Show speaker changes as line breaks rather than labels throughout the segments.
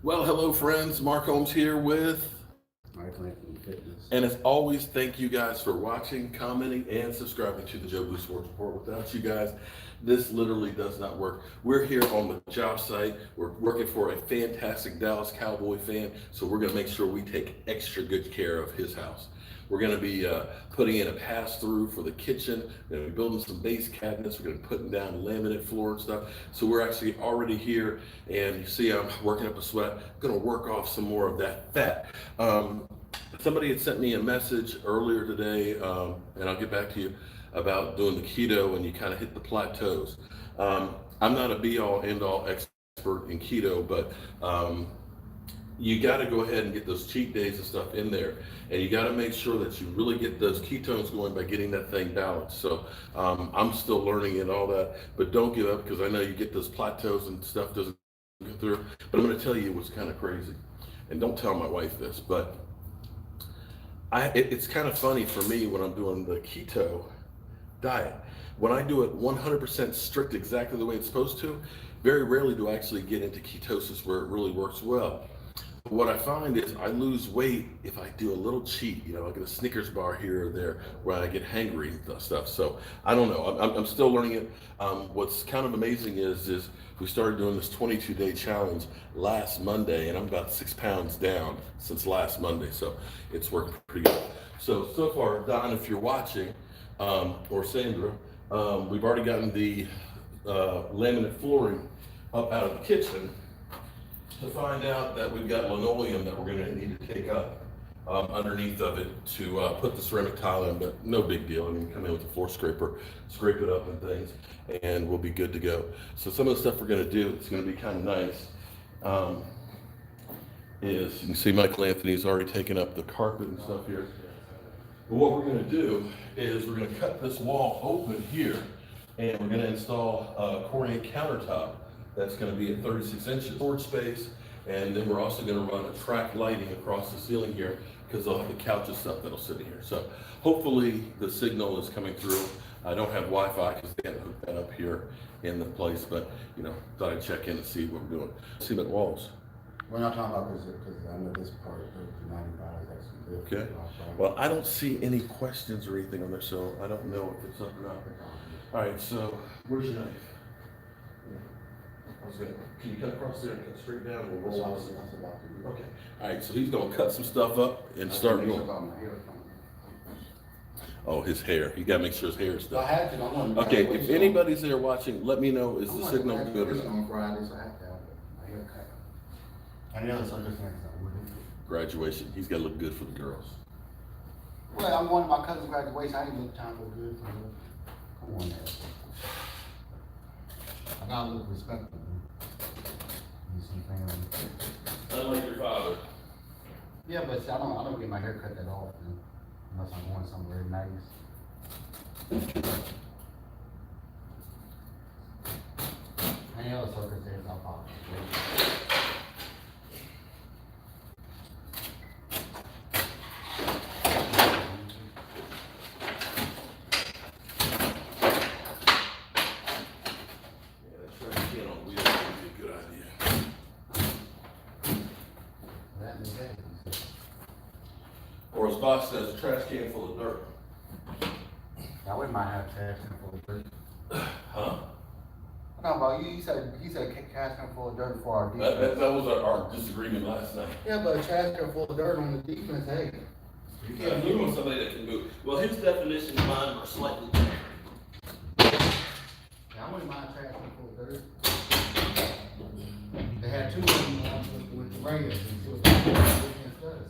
Well, hello friends, Mark Holmes here with, and as always, thank you guys for watching, commenting, and subscribing to the Jobu Sports Report. Without you guys, this literally does not work. We're here on the job site. We're working for a fantastic Dallas Cowboy fan, so we're gonna make sure we take extra good care of his house. We're gonna be putting in a pass-through for the kitchen. We're gonna be building some base cabinets. We're gonna be putting down laminate floor and stuff. So we're actually already here, and you see I'm working up a sweat. I'm gonna work off some more of that fat. Somebody had sent me a message earlier today, and I'll get back to you, about doing the keto, and you kind of hit the plateaus. I'm not a be-all, end-all expert in keto, but you got to go ahead and get those cheat days and stuff in there, and you got to make sure that you really get those ketones going by getting that thing balanced. So I'm still learning and all that, but don't give up, because I know you get those plateaus and stuff doesn't go through. But I'm going to tell you what's kind of crazy, and don't tell my wife this, but it's kind of funny for me when I'm doing the keto diet. When I do it 100% strict exactly the way it's supposed to, very rarely do I actually get into ketosis where it really works well. But what I find is I lose weight if I do a little cheat, I get a Snickers bar here or there where I get hangry and stuff. So I don't know, I'm still learning it. What's kind of amazing is we started doing this 22-day challenge last Monday, and I'm about 6 pounds down since last Monday. So it's working pretty good. So far, Don, if you're watching, or Sandra, we've already gotten the laminate flooring up out of the kitchen, to find out that we've got linoleum that we're going to need to take up underneath of it to put the ceramic tile in, but no big deal. I mean, come in with a floor scraper, scrape it up and things, and we'll be good to go. So some of the stuff we're going to do, it's going to be kind of nice, is you can see Michael Anthony's already taken up the carpet and stuff here. But what we're going to do is we're going to cut this wall open here, and we're going to install a corrugated countertop that's going to be at 36 inches storage space, and then we're also going to run a track lighting across the ceiling here, because they'll have the couch and stuff that'll sit in here. So hopefully the signal is coming through. I don't have Wi-Fi because they haven't hooked that up here in the place, but thought I'd check in and see what we're doing. Cement walls.
We're not talking about this because I know this part of the $90 actually.
Okay. Well, I don't see any questions or anything on there, so I don't know if it's up or not. All right, so where's your knife? Can you cut across there and cut straight down? Or roll off? Okay. All right, so he's gonna cut some stuff up and start going. Oh, his hair. You gotta make sure his hair is done. Okay, if anybody's there watching, let me know, is the signal good or not? Graduation. He's gotta look good for the girls.
Well, I'm going to my cousin's graduation. I didn't look time to look good for him. Come on now. I gotta look respectful. You see family.
Unlike your father.
Yeah, but see, I don't get my hair cut that often unless I'm going somewhere nice. Any other circumstance I'll pop.
Or as boss says, a trash can full of dirt.
I wouldn't mind having a trash can full of dirt.
Huh?
I'm talking about you. You said trash can full of dirt for our defense.
That was our disagreement last night.
Yeah, but a trash can full of dirt on the defense, hey.
You can't move on somebody that can move. Well, his definition and mine are slightly different.
Yeah, I wouldn't mind a trash can full of dirt. They had two of them with the Raiders. And see what the defense does.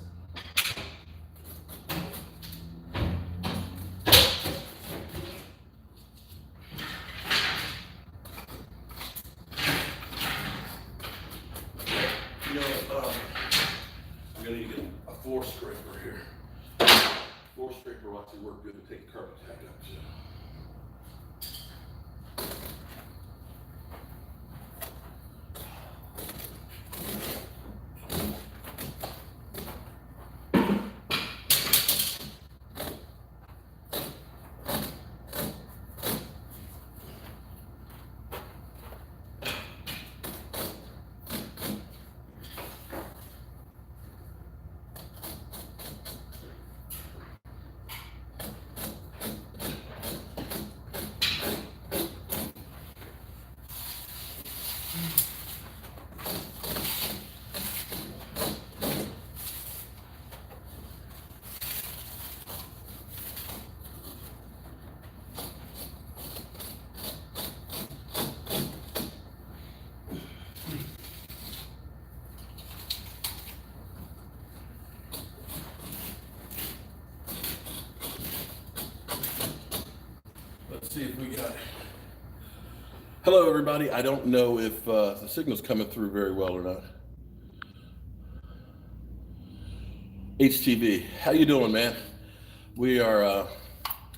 I'm gonna need a floor scraper here. Floor scraper will actually work good to take the carpet tag up too. see if we got it. Hello, everybody. I don't know if the signal's coming through very well or not. HTV, how you doing, man? We are,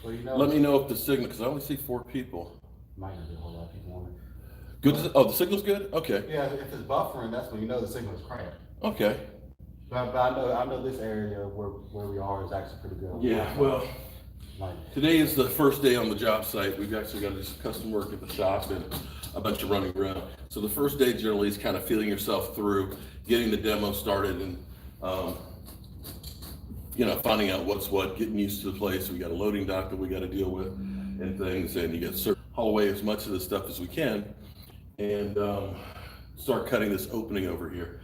Well, you know,
let me know if the signal, because I only see 4 people.
might not be a whole lot of people on it.
Good, oh, the signal's good? Okay,
Yeah, if it's buffering, that's when you know the signal is cracked.
okay.
But I know this area where we are is actually pretty good.
Yeah, well,
Like,
today is the first day on the job site. We've actually got to do some custom work at the shop and a bunch of running around. So the first day generally is kind of feeling yourself through, getting the demo started and, you know, finding out what's what, getting used to the place. We got a loading dock that we got to deal with and things, and you get to haul away as much of the stuff as we can and start cutting this opening over here.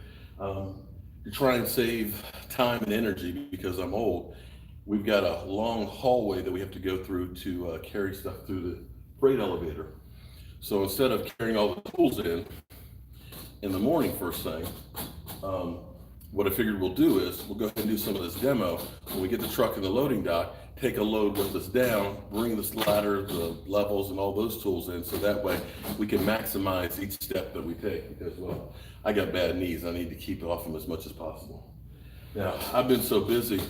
To try and save time and energy because I'm old, we've got a long hallway that we have to go through to carry stuff through the freight elevator. So instead of carrying all the tools in the morning first thing, what I figured we'll do is we'll go ahead and do some of this demo. When we get the truck in the loading dock, take a load with us down, bring this ladder, the levels and all those tools in, so that way we can maximize each step that we take because, well, I got bad knees. I need to keep off them as much as possible. Now, I've been so busy,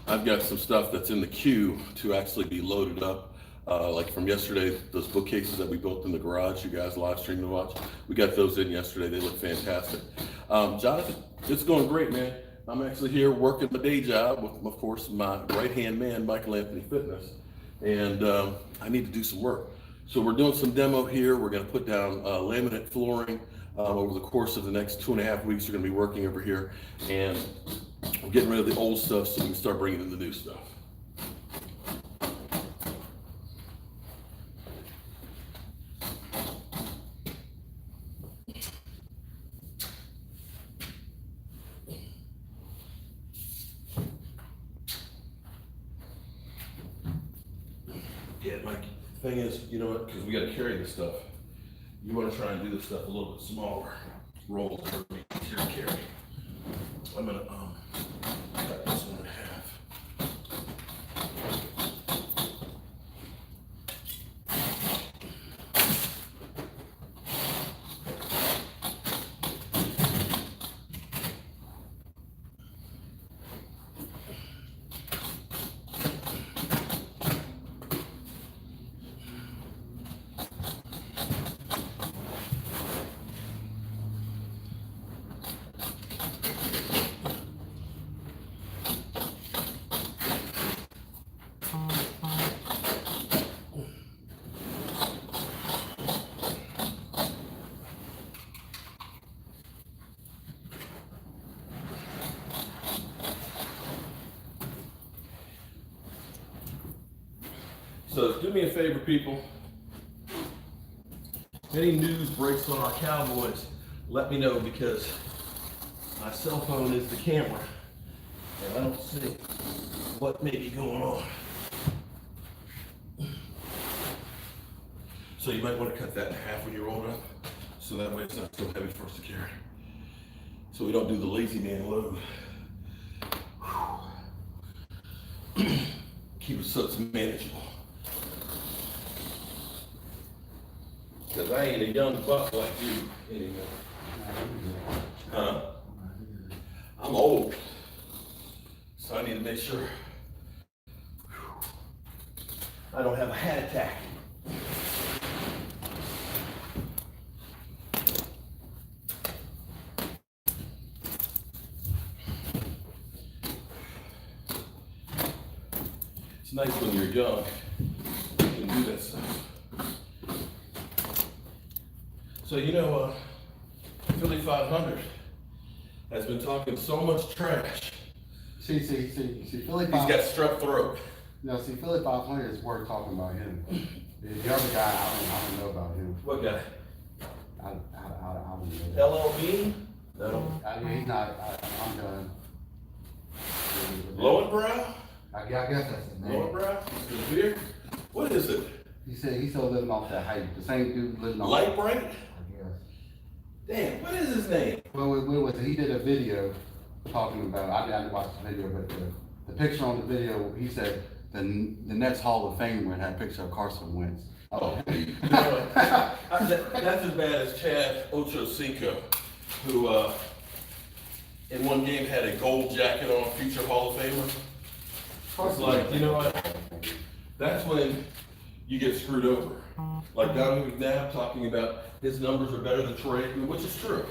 I've got some stuff that's in the queue to actually be loaded up. Like from yesterday, those bookcases that we built in the garage, you guys live streamed and watched, we got those in yesterday. They look fantastic. Jonathan, it's going great, man. I'm actually here working my day job with, of course, my right-hand man, Michael Anthony Fitness, and I need to do some work. So we're doing some demo here. We're gonna put down laminate flooring over the course of the next 2.5 weeks. We're gonna be working over here, and we're getting rid of the old stuff so we can start bringing in the new stuff. Yeah, Mike, the thing is, you know what, because we gotta carry this stuff, you wanna try and do this stuff a little bit smaller, rolls, so it'll be easier to carry. I'm gonna, cut this one in half. So do me a favor, people. Any news breaks on our Cowboys, let me know because my cell phone is the camera and I don't see what may be going on. So you might want to cut that in half when you roll it up so that way it's not so heavy for us to carry. So we don't do the lazy man load. Keep it so it's manageable. Because I ain't a young buck like you anymore. Huh? I'm old. So I need to make sure I don't have a heart attack. It's nice when you're young, you can do that stuff. So, you know, Philly 500 has been talking so much trash.
See, Philly
He's
500.
got strep throat.
No, see, Philly 500 is worth talking about him. The other guy, I don't know about him.
What guy?
I don't know.
LLB? No.
He's not. I'm done.
Lowenbrow?
I guess that's his name.
Lowenbrow? The beer? What is it?
He said he's still living off that height. The same dude living off.
Light Bright?
I guess.
Damn, what is his name?
Well, what was it? He did a video talking about. I didn't watch the video, but the picture on the video, he said the next Hall of Famer had a picture of Carson Wentz. Oh.
That's as bad as Chad Ochocinco, who in one game had a gold jacket on, future Hall of Famer. It's like, you know what? That's when you get screwed over. Like Donovan McNabb talking about his numbers are better than Troy Aikman, which is true.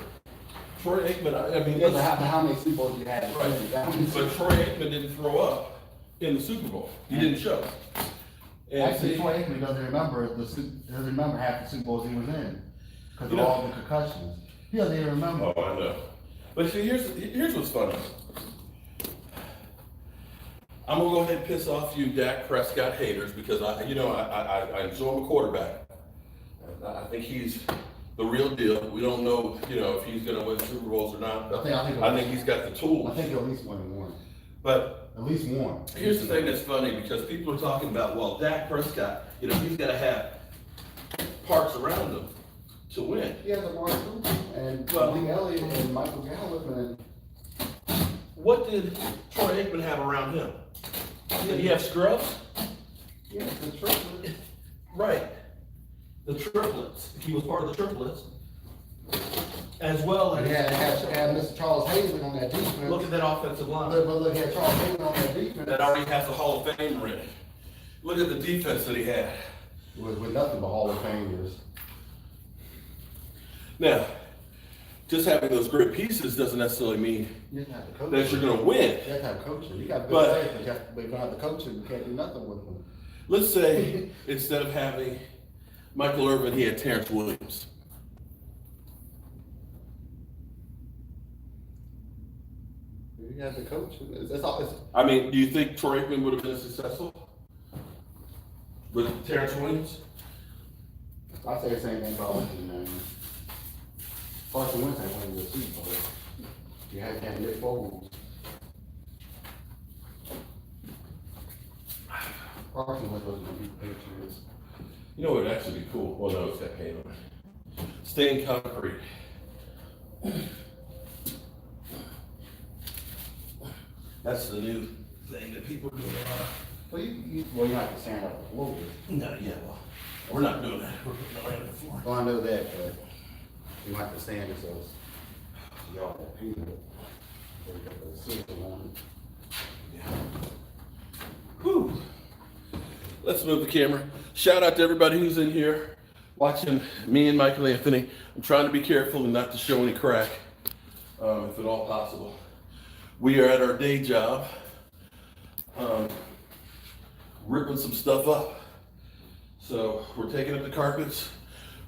Troy Aikman, I mean,
Yeah, but how many Super Bowls you had?
right. But Troy Aikman didn't throw up in the Super Bowl. He didn't show. And
Actually, Troy Aikman doesn't remember half the Super Bowls he was in because of all the concussions. He doesn't even remember.
Oh, I know. But see, here's what's funny. I'm gonna go ahead and piss off you Dak Prescott haters because I enjoy him a quarterback. I think he's the real deal. We don't know, if he's gonna win Super Bowls or not. I think he's got the tools.
I think he'll at least win one.
But
at least one.
Here's the thing that's funny because people are talking about, well, Dak Prescott, he's got to have parts around him to win.
He has a Mark and Lee Elliott and Michael Gallup and.
What did Troy Aikman have around him? Did he have scrubs?
Yeah, the triplets.
Right. The triplets. He was part of the triplets. As well as.
Had Mr. Charles Hayden on that defense.
Look at that offensive line.
But look, he had Charles Hayden on that defense.
That already has a Hall of Fame in it. Look at the defense that he had.
With nothing but Hall of Famers.
Now, just having those great pieces doesn't necessarily mean that you're going to win.
You have to have coaching. You got good players, but you don't have the coaching. You can't do nothing with them.
Let's say instead of having Michael Irvin, he had Terrence Williams.
You have the coaching. It's all.
I mean, do you think Troy Aikman would have been successful with Terrence Williams?
I say the same thing about Lincoln, man. Carson Wentz ain't winning the Super Bowl. You had to have Nick Foles. Carson Wentz wasn't going to beat the Patriots.
You know what would actually be cool? Well, no, it's got paint on it. Stained concrete. That's the new thing that people are doing a lot of.
Well, you have to stand up the floor.
No, yeah, well, we're not doing that. We're putting the land on the floor.
Well, I know that, but you have to stand it so y'all that people.
Yeah. Whew. Let's move the camera. Shout out to everybody who's in here watching me and Michael Anthony. I'm trying to be careful and not to show any crack, if at all possible. We are at our day job, ripping some stuff up. So we're taking up the carpets.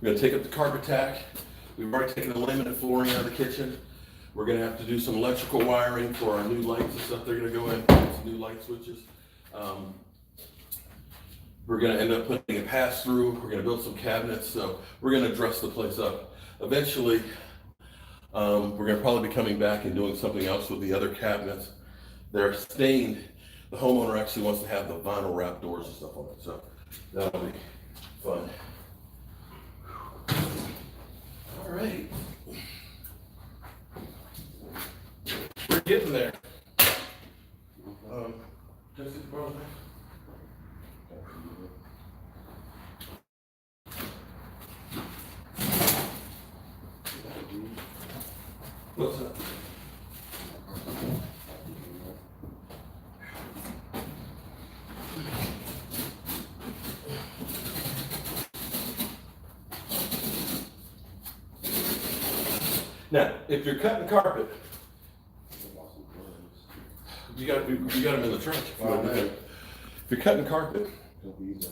We're gonna take up the carpet tack. We've already taken the laminate flooring out of the kitchen. We're gonna have to do some electrical wiring for our new lights and stuff. They're gonna go in, some new light switches. We're gonna end up putting a pass-through. We're gonna build some cabinets. So we're gonna dress the place up. Eventually, we're gonna probably be coming back and doing something else with the other cabinets. They're stained. The homeowner actually wants to have the vinyl wrap doors and stuff on it. So that'll be fun. All right. We're getting there. Just as far as that. What's that? Now, if you're cutting carpet, you got them in the trench. If you're cutting carpet,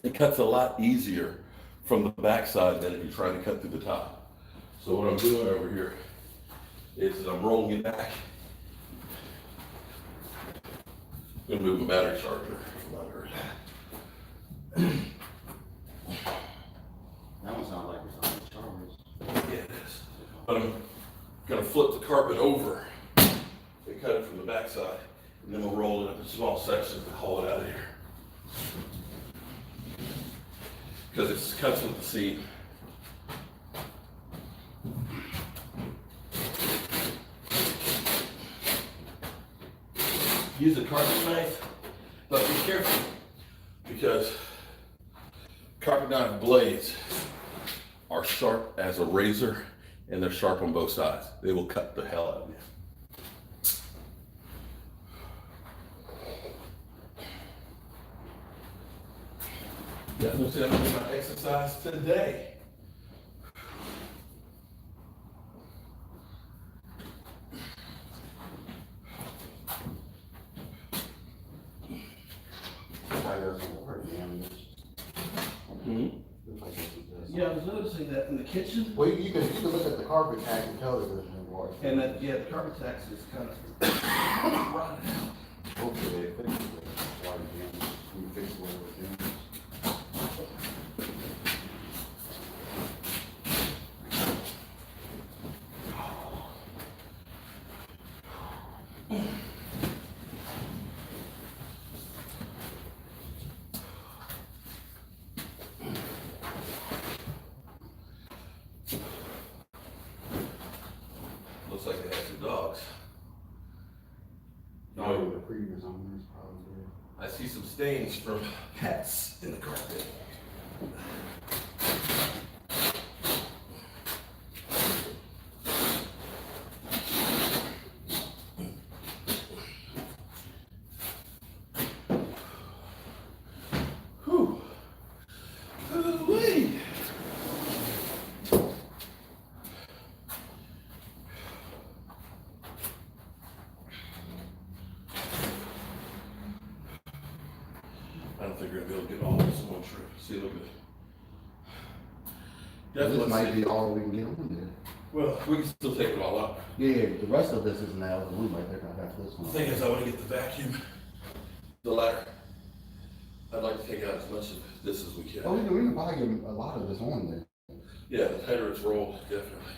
it cuts a lot easier from the backside than if you're trying to cut through the top. So what I'm doing over here is I'm rolling it back. I'm gonna move my battery charger from under it.
That one sounds like it's on the chargers.
Yeah, it is. But I'm gonna flip the carpet over and cut it from the backside, and then we'll roll it up in small sections and haul it out of here. Because it cuts with the seam. Use a carpet knife, but be careful. because carpet knife blades are sharp as a razor, and they're sharp on both sides. They will cut the hell out of you. Definitely said I'm doing my exercise today. Yeah, I was noticing that in the kitchen.
Well, you can look at the carpet tack and tell that there's been water.
And that, yeah, the carpet tax is kind of rotted out.
Hopefully they fix it. Water damage. You fix it whatever damage.
Looks like they had some dogs.
No, the previous owners probably did.
I see some stains from cats in the carpet. Whew. Ooh-wee. I don't think we're gonna be able to get all this in one trip. See, look at it.
This might be all we can get on there.
Well, we can still take it all out.
Yeah, the rest of this is now the room right there. Gonna have this one.
The thing is, I want to get the vacuum, the ladder. I'd like to take out as much of this as we can.
Oh, we can probably get a lot of this on there.
Yeah, the tighter it's rolled, definitely.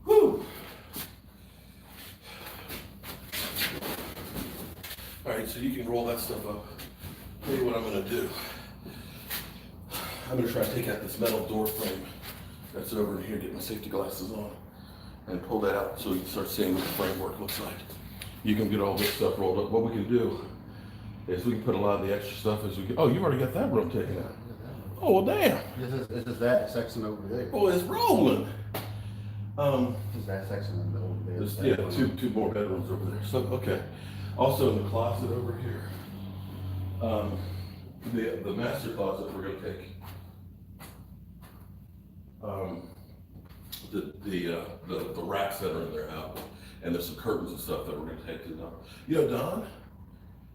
Whew. All right, so you can roll that stuff up. Tell you what I'm gonna do. I'm gonna try to take out this metal door frame that's over in here, get my safety glasses on, and pull that out so we can start seeing what the framework looks like. You can get all this stuff rolled up. What we can do is we can put a lot of the extra stuff as we get. Oh, you already got that room taken out. Oh, well, damn.
This is that section over there.
Oh, it's rolling.
This is that section over there.
There's, yeah, two more bedrooms over there. So, okay. Also in the closet over here, the master closet we're gonna take. The racks that are in there out, and there's some curtains and stuff that we're gonna take to Don. You know Don?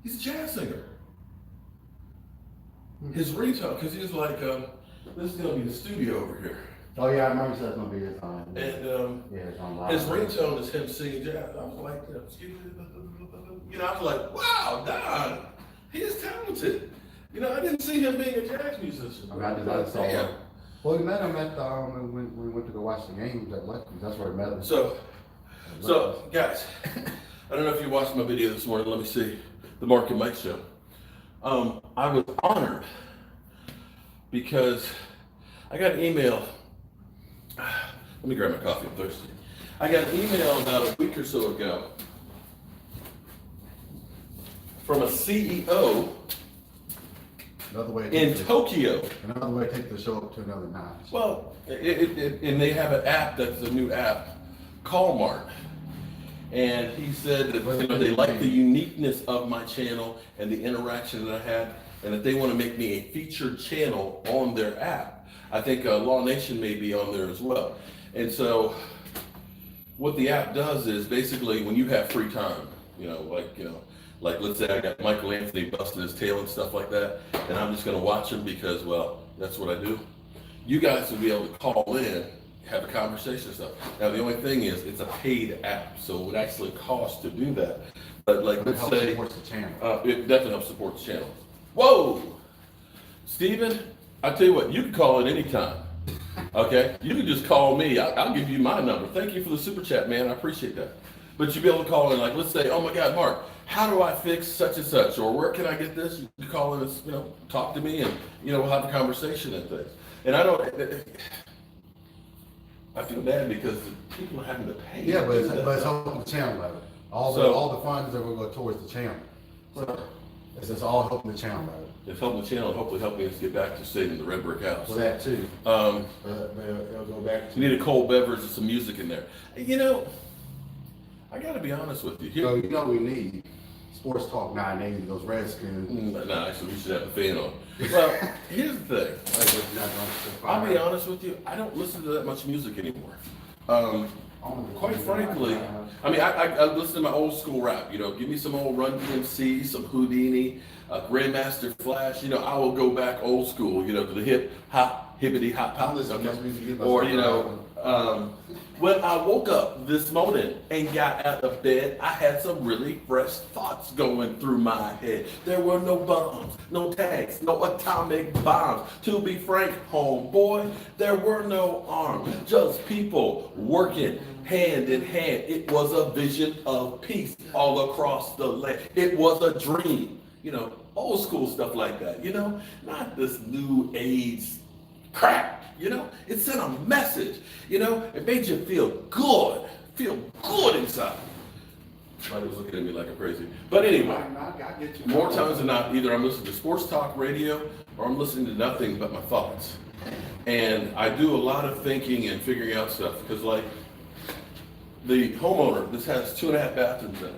He's a jazz singer. His ringtone, because he's like, this is gonna be the studio over here.
Oh yeah, I remember you said it's gonna be his on.
And
yeah, it's on live.
his ringtone is him singing jazz. I was like, you know, I was like, wow, Don, he is talented. You know, I didn't see him being a jazz musician.
I mean, I just saw him. Well, we met him at when we went to go watch the games at Lucky's. That's where we met him.
So guys, I don't know if you watched my video this morning. Let me see, the Mark and Mike show. I was honored because I got an email. Let me grab my coffee. I'm thirsty. I got an email about a week or so ago from a CEO
Another way
in Tokyo.
Another way to take the show up to another notch.
Well, and they have an app that's a new app, Callmart. And he said that they like the uniqueness of my channel and the interaction that I had, and that they want to make me a featured channel on their app. I think Law Nation may be on there as well. And so what the app does is basically when you have free time, like let's say I got Michael Anthony busting his tail and stuff like that, and I'm just gonna watch him because, well, that's what I do. You guys will be able to call in, have a conversation and stuff. Now the only thing is, it's a paid app, so it would actually cost to do that. But like, let's say,
supports the channel.
it definitely helps support the channel. Whoa, Steven, I tell you what, you can call in anytime. Okay, you can just call me. I'll give you my number. Thank you for the super chat, man. I appreciate that. But you'd be able to call in, like, let's say, oh my God, Mark, how do I fix such and such? Or where can I get this? You can call in and, talk to me and, we'll have a conversation and things. And I feel bad because people are having to pay.
Yeah, but it's helping the channel level. All the funds that will go towards the channel. So it's just all helping the channel level.
It's helping the channel and hopefully helping us get back to saving the red brick house.
Well, that too. It'll go back to.
You need a cold beverage and some music in there. I got to be honest with you.
So we need Sports Talk 980, those Redskins.
No, actually, we should have the fan on. Well, here's the thing. I'll be honest with you. I don't listen to that much music anymore. Quite frankly, I listen to my old school rap. Give me some old Run DMC, some Houdini, Grandmaster Flash. I will go back old school. To the hip hop, hippity hop hop. Or when I woke up this morning and got out of bed, I had some really fresh thoughts going through my head. There were no bombs, no tanks, no atomic bombs. To be frank, homeboy, there were no arms, just people working hand in hand. It was a vision of peace all across the land. It was a dream, old school stuff like that, not this new age crap. It sent a message, it made you feel good inside. Somebody was looking at me like I'm crazy. But anyway, more times than not, either I'm listening to sports talk radio or I'm listening to nothing but my thoughts. And I do a lot of thinking and figuring out stuff because like the homeowner, this has 2.5 bathrooms in it.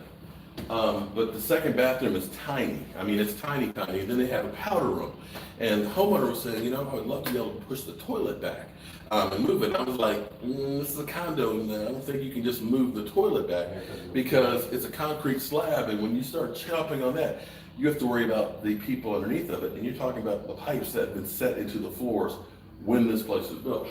But the second bathroom is tiny. It's tiny. Then they have a powder room. And the homeowner was saying, I would love to be able to push the toilet back and move it. And I was like, this is a condo, and I don't think you can just move the toilet back because it's a concrete slab. And when you start chopping on that, you have to worry about the people underneath of it. And you're talking about the pipes that have been set into the floors when this place was built.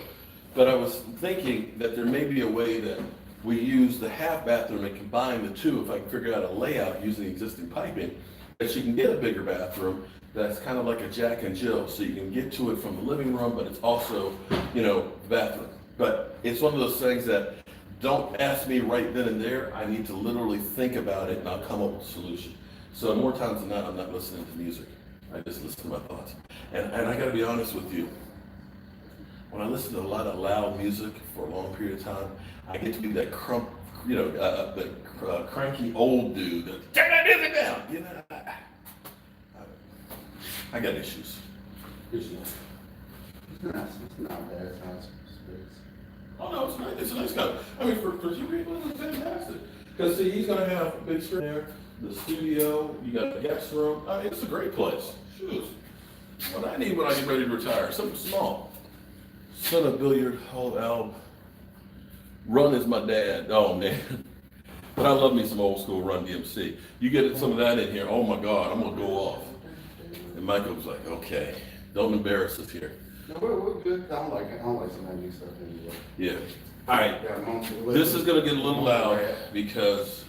But I was thinking that there may be a way that we use the half bathroom and combine the two, if I can figure out a layout using existing piping, that you can get a bigger bathroom that's kind of like a Jack and Jill, so you can get to it from the living room, but it's also, bathroom. But it's one of those things that don't ask me right then and there. I need to literally think about it and I'll come up with a solution. So more times than not, I'm not listening to music. I just listen to my thoughts. And I gotta be honest with you, when I listen to a lot of loud music for a long period of time, I get to be that cranky old dude that turn that music down. I got issues.
It's not bad. It's not space.
Oh no, it's nice. It's a nice guy. For you people, it's fantastic. Because see, he's gonna have a big screen there, the studio. You got the guest room. It's a great place. Shoot. What I need when I get ready to retire, something small. Son of billiard, whole album. Run is my dad. Oh man. But I love me some old school Run DMC. You get some of that in here, oh my God, I'm gonna go off. And Michael was like, okay, don't embarrass us here.
No, we're good. I don't like some of that new stuff anyway.
Yeah. All right. This is gonna get a little loud because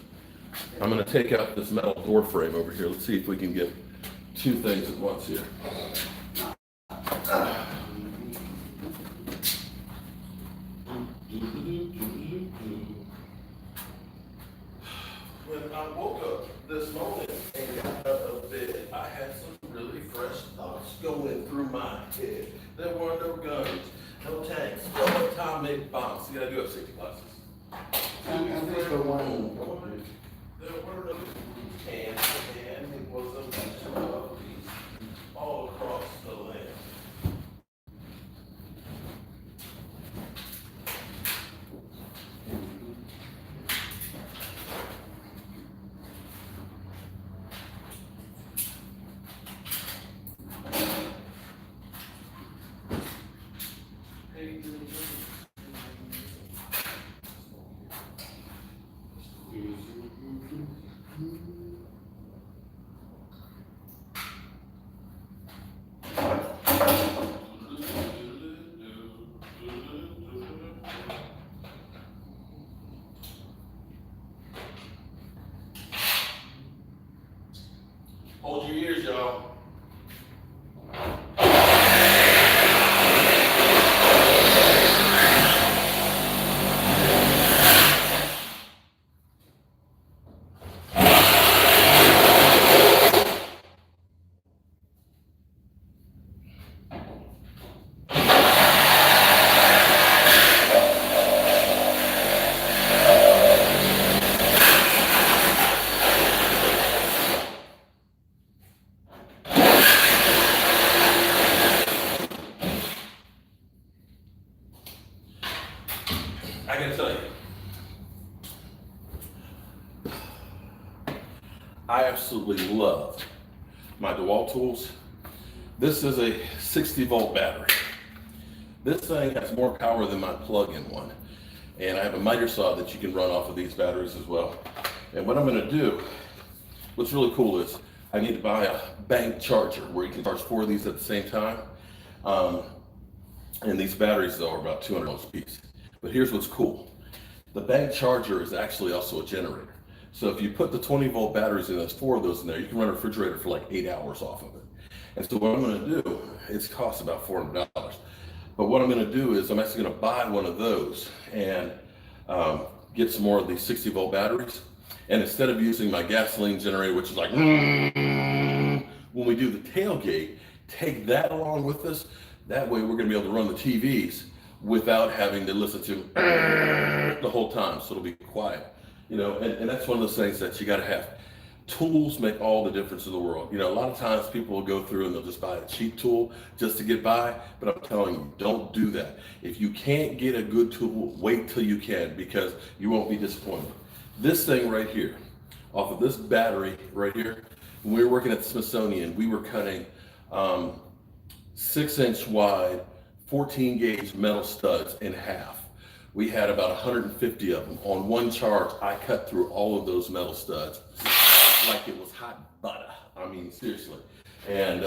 I'm gonna take out this metal door frame over here. Let's see if we can get two things at once here. When I woke up this morning and got out of bed, I had some really fresh thoughts going through my head. There were no guns, no tanks, no atomic bombs. You gotta do have safety glasses. There were no and it was a vision of peace all across the land. Hold your ears, y'all. I gotta tell you, I absolutely love my DeWalt tools. This is a 60-volt battery. This thing has more power than my plug-in one. And I have a miter saw that you can run off of these batteries as well. And what I'm gonna do, what's really cool is I need to buy a bank charger where you can charge 4 of these at the same time. And these batteries though are about $200 a piece. But here's what's cool. The bank charger is actually also a generator. So if you put the 20-volt batteries in, there's 4 of those in there, you can run a refrigerator for like 8 hours off of it. And so what I'm gonna do, it's cost about $400. But what I'm gonna do is I'm actually gonna buy one of those and get some more of these 60-volt batteries. And instead of using my gasoline generator, which is like, when we do the tailgate, take that along with us. That way we're gonna be able to run the TVs without having to listen to the whole time, so it'll be quiet. You know, and that's one of those things that you gotta have. Tools make all the difference in the world. You know, a lot of times people will go through and they'll just buy a cheap tool just to get by, but I'm telling you, don't do that. If you can't get a good tool, wait till you can, because you won't be disappointed. This thing right here, off of this battery right here, when we were working at the Smithsonian, we were cutting 6-inch wide, 14-gauge metal studs in half. We had about 150 of them. On one charge, I cut through all of those metal studs like it was hot butter. I mean, seriously. And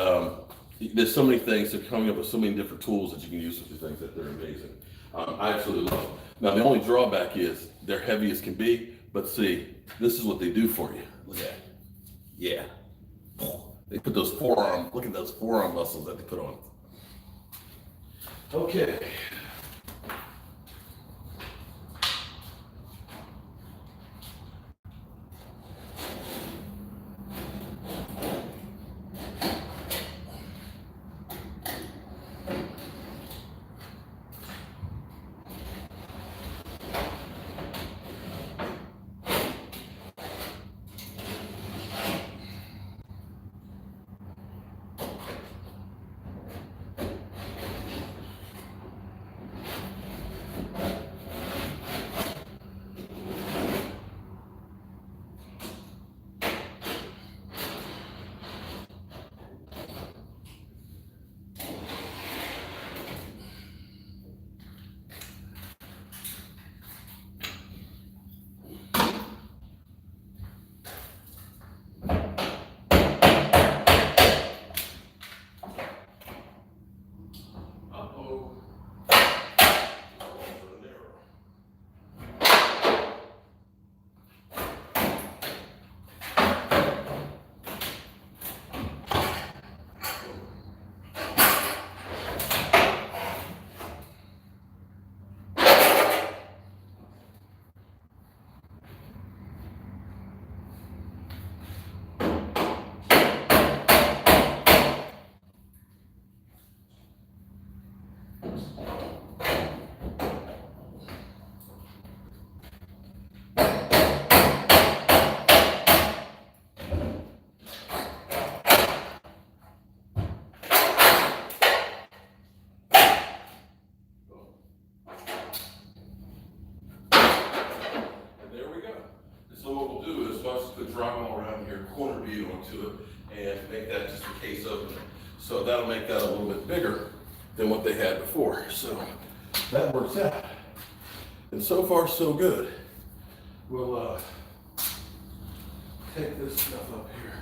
there's so many things, they're coming up with so many different tools that you can use with these things that they're amazing. I absolutely love them. Now, the only drawback is they're heavy as can be, but see, this is what they do for you. Look at that. Yeah. They put those forearm, look at those forearm muscles that they put on. Okay. So what we'll do is we'll just put drywall around here, corner bead onto it, and make that just a case opener. So that'll make that a little bit bigger than what they had before. So that works out. And so far, so good. We'll take this stuff up here.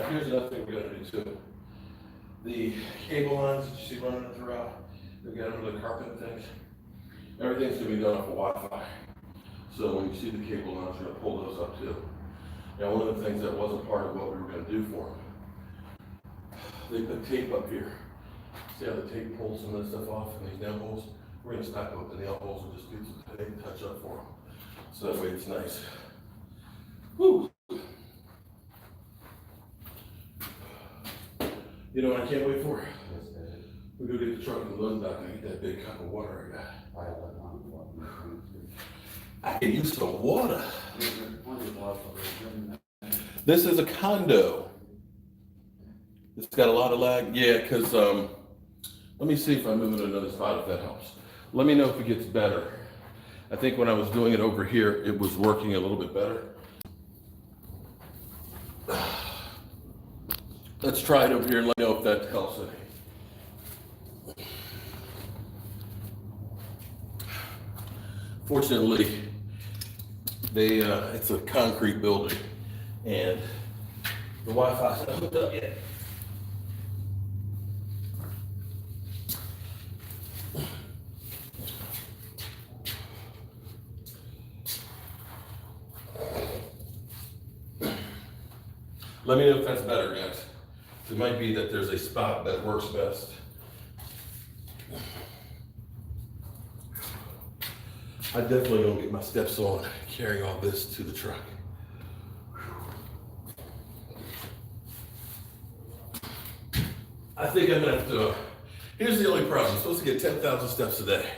here's another thing we're gonna do too. The cable lines that you see running throughout, they got under the carpet and things. Everything's gonna be done off of Wi-Fi. So when you see the cable lines, you're gonna pull those up too. Now, one of the things that wasn't part of what we were gonna do for them, they put tape up here. See how the tape pulls some of this stuff off and these nail holes? We're gonna snap up the nail holes and just do some tape and touch up for them. So that way it's nice. Woo! You know what I can't wait for? We go get the truck and the load dock and get that big cup of water I got. I can use some water. This is a condo. It's got a lot of lag. Yeah, because let me see if I move it to another spot if that helps. Let me know if it gets better. I think when I was doing it over here, it was working a little bit better. Let's try it over here and let me know if that helps any. Fortunately, it's a concrete building and the Wi-Fi's not hooked up yet. Let me know if that's better, guys. It might be that there's a spot that works best. I definitely don't get my steps on carrying all this to the truck. I think I'm gonna have to, here's the only problem. I'm supposed to get 10,000 steps a day.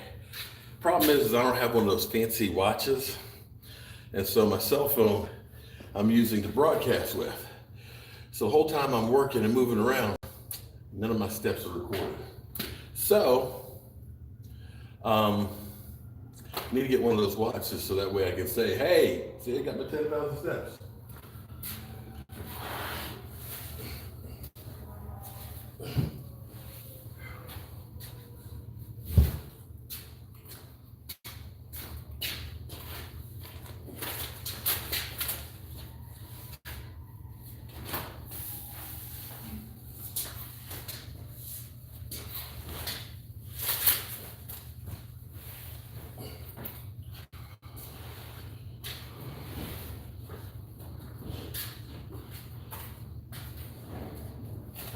Problem is I don't have one of those fancy watches. And so my cell phone I'm using to broadcast with. So the whole time I'm working and moving around, none of my steps are recorded. So, I need to get one of those watches so that way I can say, hey, see, I got my 10,000 steps.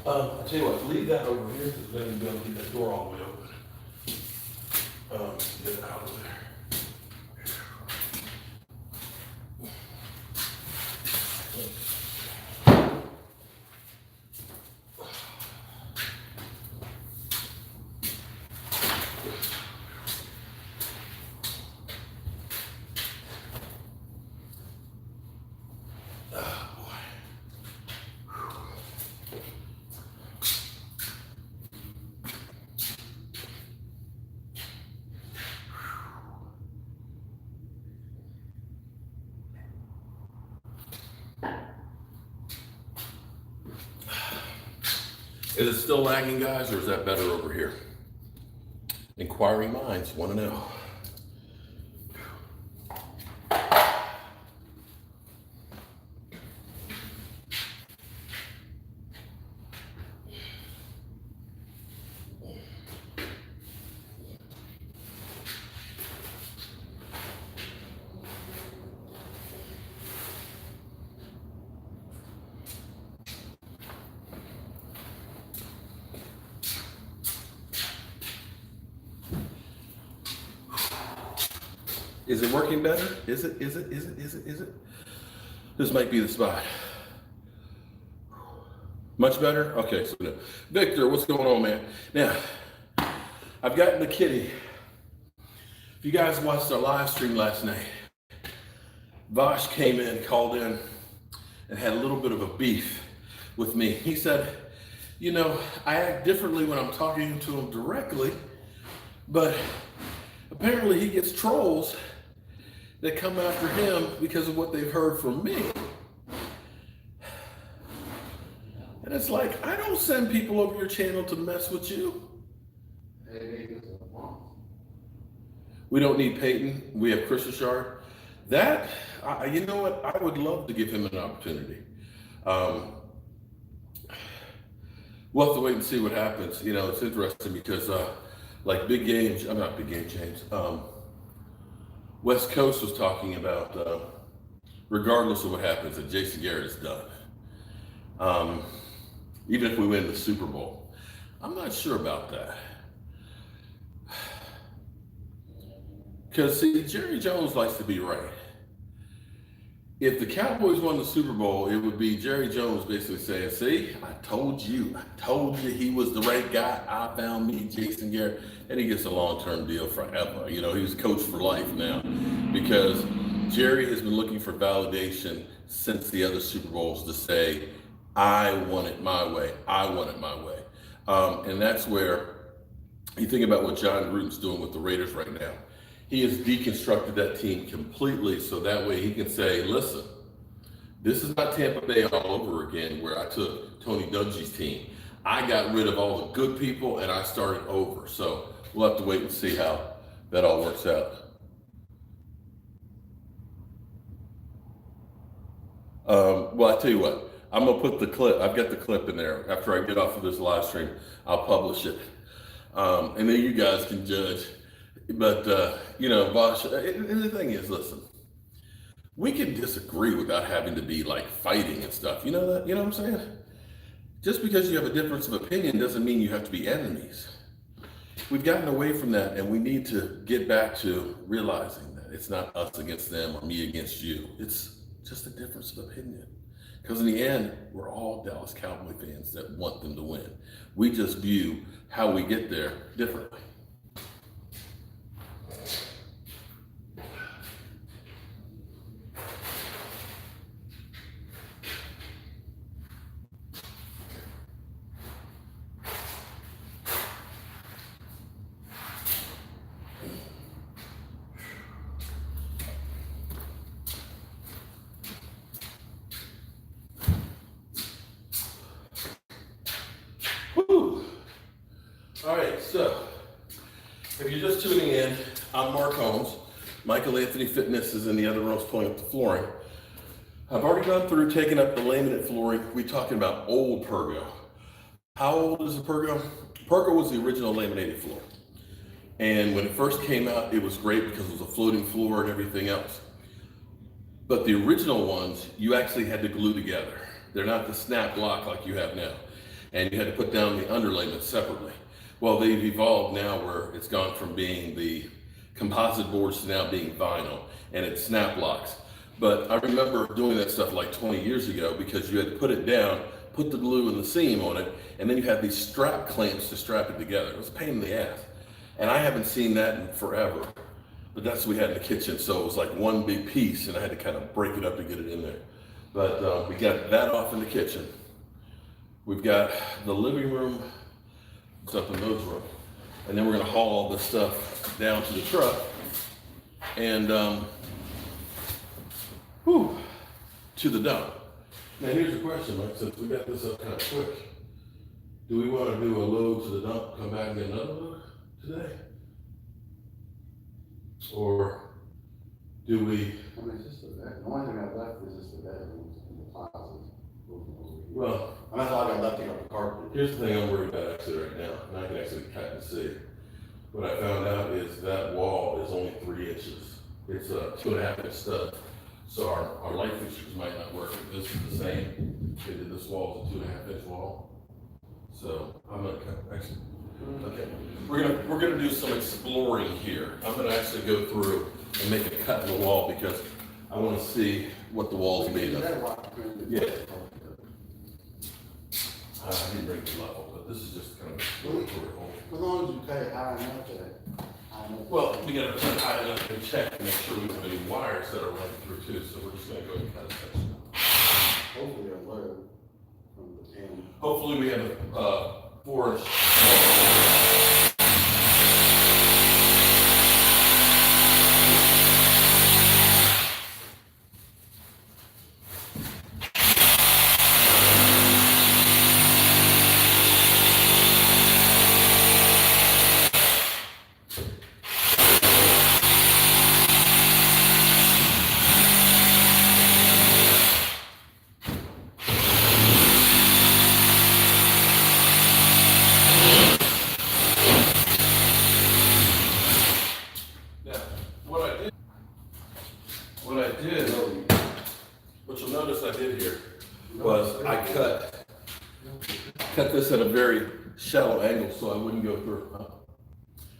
I tell you what, leave that over here because then you're going to keep that door all the way open. Get it out of there. Is it still lagging, guys, or is that better over here? Inquiring minds want to know. Is it working better? Is it? This might be the spot. Much better? Okay, so no. Victor, what's going on, man? Now, I've gotten the kitty. If you guys watched our live stream last night, Vosh came in, called in, and had a little bit of a beef with me. He said, you know, I act differently when I'm talking to him directly, but apparently he gets trolls that come after him because of what they've heard from me. And it's like, I don't send people over your channel to mess with you. We don't need Peyton. We have Chris Richard. That, you know what? I would love to give him an opportunity. we'll have to wait and see what happens. You know, it's interesting because like big games, I'm not big game James. West Coast was talking about regardless of what happens, that Jason Garrett is done. Even if we win the Super Bowl, I'm not sure about that. Because see, Jerry Jones likes to be right. If the Cowboys won the Super Bowl, it would be Jerry Jones basically saying, see, I told you he was the right guy. I found me Jason Garrett. And he gets a long-term deal forever. You know, he's coach for life now because Jerry has been looking for validation since the other Super Bowls to say, I want it my way. I want it my way. And that's where you think about what John Gruden's doing with the Raiders right now. He has deconstructed that team completely so that way he can say, listen, this is not Tampa Bay all over again where I took Tony Dungy's team. I got rid of all the good people and I started over. So we'll have to wait and see how that all works out. Well, I tell you what, I'm gonna put the clip, I've got the clip in there. After I get off of this live stream, I'll publish it. And then you guys can judge. But, you know, Bosh, and the thing is, listen, we can disagree without having to be like fighting and stuff. You know that? You know what I'm saying? Just because you have a difference of opinion doesn't mean you have to be enemies. We've gotten away from that and we need to get back to realizing that it's not us against them or me against you. It's just a difference of opinion. Because in the end, we're all Dallas Cowboy fans that want them to win. We just view how we get there differently. Woo. All right, so if you're just tuning in, I'm Mark Holmes. Michael Anthony Fitness is in the other room pulling up the flooring. I've already gone through taking up the laminate flooring. We're talking about old Pergo. How old is the Pergo? Pergo was the original laminated floor. And when it first came out, it was great because it was a floating floor and everything else. But the original ones, you actually had to glue together. They're not the snap block like you have now. And you had to put down the underlayment separately. Well, they've evolved now where it's gone from being the composite boards to now being vinyl, and it's snap locks. But I remember doing that stuff like 20 years ago because you had to put it down, put the glue and the seam on it, and then you had these strap clamps to strap it together. It was a pain in the ass. And I haven't seen that in forever. But that's what we had in the kitchen, so it was like one big piece, and I had to kind of break it up to get it in there. But we got that off in the kitchen. We've got the living room, it's up in those rooms. And then we're gonna haul all this stuff down to the truck and to the dump. Now here's the question, Mike, since we got this up kind of quick, do we wanna do a load to the dump, come back and get another load today? Or do we?
I mean, it's just the bed. The only thing I left is just the bedrooms and the closets.
Well,
and that's all I got left to the carpet.
Here's the thing I'm worried about actually right now, and I can actually kind of see. What I found out is that wall is only 3 inches. It's a 2.5 inch stud. So our light fixtures might not work. This is the same. They did this wall is a 2.5 inch wall. So I'm gonna actually, okay. We're gonna do some exploring here. I'm gonna actually go through and make a cut in the wall because I want to see what the wall's made of. Yeah. I didn't bring the level, but this is just kind of exploratory hole.
As long as you cut it high enough that.
Well, we gotta cut high enough to check and make sure we don't have any wires that are running through too, so we're just gonna go and cut a section.
Hopefully a load from the 10.
Hopefully we have a 4 inch. what you'll notice I did here was I cut this at a very shallow angle so I wouldn't go through.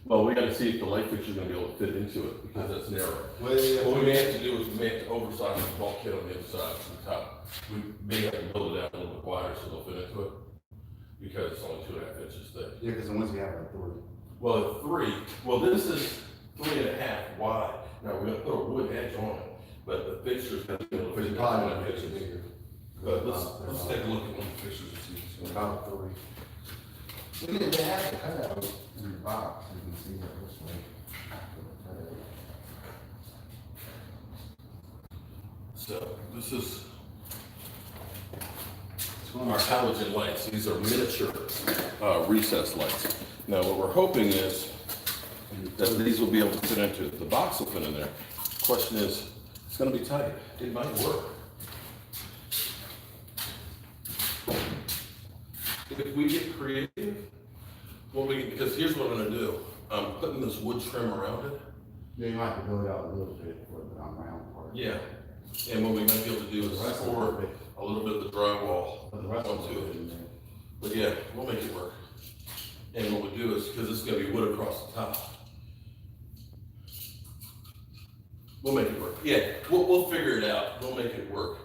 Well, we gotta see if the light fixture is gonna be able to fit into it because that's narrow. What we may have to do is we may have to oversize the bulkhead on the other side from the top. We may have to build it out a little bit wider so they'll fit into it because it's only 2.5 inches thick.
Yeah, because the ones we have are 3.
Well, this is 3.5 wide. Now we're gonna put a wood edge on it, but the fixture's gonna be able to fit
Probably
into
not
it.
bigger.
But let's take a look at one of the fixtures and see what's going on.
About 3. They have the cutout in the box, you can see that this way.
So this is our halogen lights. These are miniature recessed lights. Now what we're hoping is that these will be able to fit into it. The box will fit in there. Question is, it's going to be tight. It might work. If we get creative, because here's what I'm going to do. I'm putting this wood trim around it.
Yeah, you might have to build it out a little bit for the round part.
Yeah. And what we might be able to do is pour a little bit of the drywall onto it. But yeah, we'll make it work. And what we do is, because this is going to be wood across the top, we'll make it work. Yeah, we'll figure it out. We'll make it work.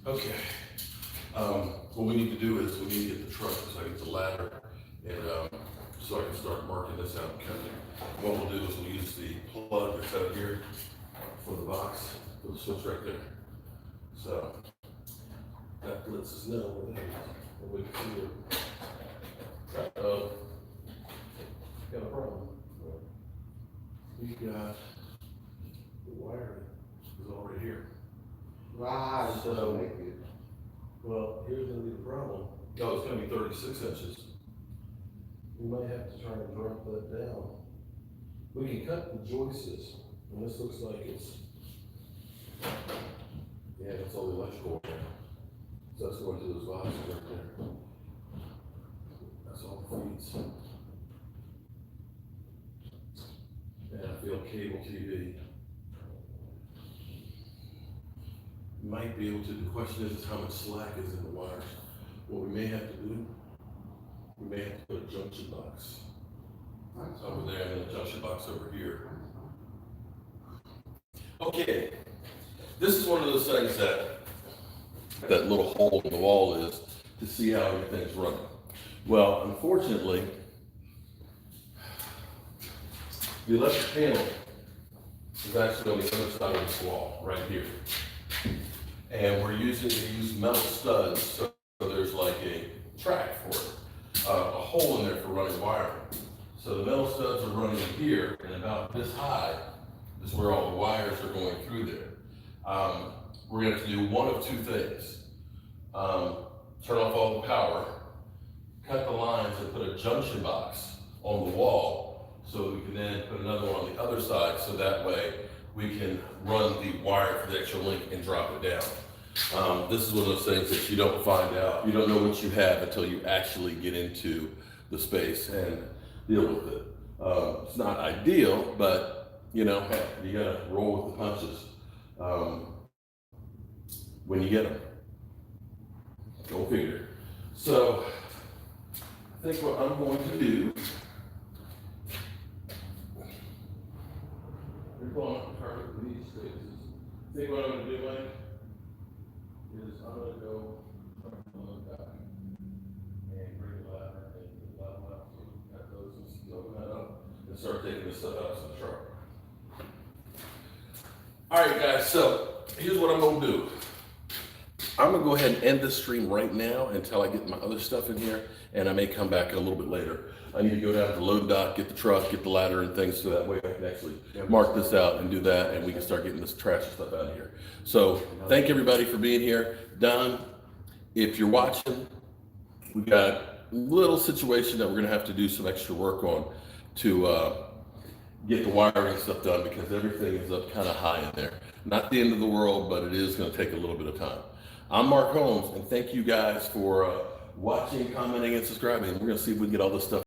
Okay. What we need to do is we need to get the truck, so I get the ladder, and so I can start marking this out. What we'll do is we'll use the plug that's out here for the box, for the switch right there. So that lets us know where that is. And we can see it. Got a problem. We got the wiring is already here.
Right, so make it.
Well, here's gonna be the problem. Oh, it's gonna be 36 inches. We might have to try and drop that down. We can cut the joists, and this looks like it's, yeah, it's all electrical right now. So that's going to those boxes right there. That's all the feeds. And I feel cable TV. Might be able to, the question is how much slack is in the wires. What we may have to do, we may have to put a junction box over there and a junction box over here. Okay, this is one of those things that little hole in the wall is to see how everything's running. Well, unfortunately, the electric panel is actually on the other side of this wall, right here. And we're using metal studs, so there's like a track for it, a hole in there for running wiring. So the metal studs are running in here, and about this high is where all the wires are going through there. We're going to have to do one of two things. Turn off all the power, cut the lines, and put a junction box on the wall, so we can then put another one on the other side, so that way we can run the wire for the extra link and drop it down. This is one of those things that you don't find out. You don't know what you have until you actually get into the space and deal with it. It's not ideal, but you know, you gotta roll with the punches when you get them. Go figure. So I think what I'm going to do, you're going up the carpet with these spaces. I think what I'm going to do, Mike, is I'm going to go from the look back and bring the ladder and the ladder out, so we can cut those and open that up and start taking this stuff out of the truck. All right, guys, so here's what I'm going to do. I'm going to go ahead and end this stream right now until I get my other stuff in here, and I may come back a little bit later. I need to go down to the load dock, get the truck, get the ladder and things, so that way I can actually mark this out and do that, and we can start getting this trash and stuff out of here. So thank everybody for being here. Don, if you're watching, we got a little situation that we're going to have to do some extra work on to get the wiring stuff done, because everything is up kind of high in there. Not the end of the world, but it is going to take a little bit of time. I'm Mark Holmes, and thank you guys for watching, commenting, and subscribing. We're going to see if we can get all this stuff